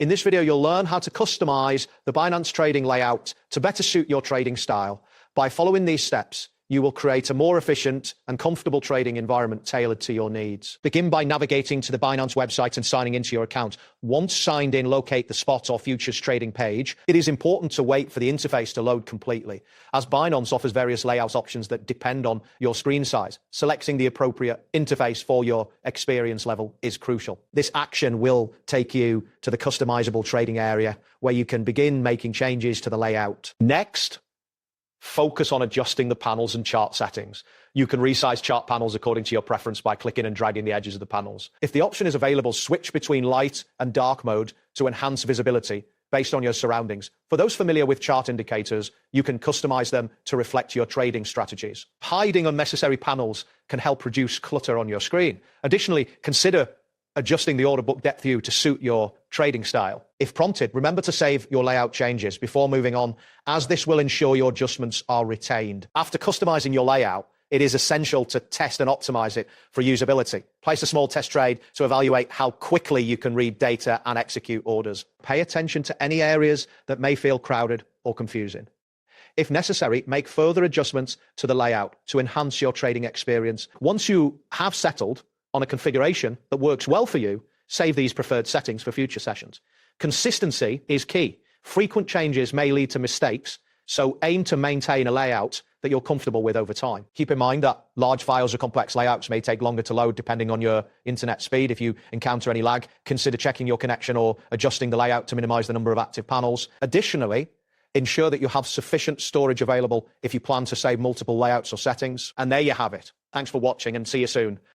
In this video, you'll learn how to customize the Binance trading layout to better suit your trading style. By following these steps, you will create a more efficient and comfortable trading environment tailored to your needs. Begin by navigating to the Binance website and signing into your account. Once signed in, locate the spot or futures trading page. It is important to wait for the interface to load completely, as Binance offers various layout options that depend on your screen size. Selecting the appropriate interface for your experience level is crucial. This action will take you to the customizable trading area where you can begin making changes to the layout. Next, focus on adjusting the panels and chart settings. You can resize chart panels according to your preference by clicking and dragging the edges of the panels. If the option is available, switch between light and dark mode to enhance visibility based on your surroundings. For those familiar with chart indicators, you can customize them to reflect your trading strategies. Hiding unnecessary panels can help reduce clutter on your screen. Additionally, consider adjusting the order book depth view to suit your trading style. If prompted, remember to save your layout changes before moving on, as this will ensure your adjustments are retained. After customizing your layout, it is essential to test and optimize it for usability. Place a small test trade to evaluate how quickly you can read data and execute orders. Pay attention to any areas that may feel crowded or confusing. If necessary, make further adjustments to the layout to enhance your trading experience. Once you have settled on a configuration that works well for you, save these preferred settings for future sessions. Consistency is key. Frequent changes may lead to mistakes, so aim to maintain a layout that you're comfortable with over time. Keep in mind that large files or complex layouts may take longer to load depending on your internet speed. If you encounter any lag, consider checking your connection or adjusting the layout to minimize the number of active panels. Additionally, ensure that you have sufficient storage available if you plan to save multiple layouts or settings. And there you have it. Thanks for watching and see you soon.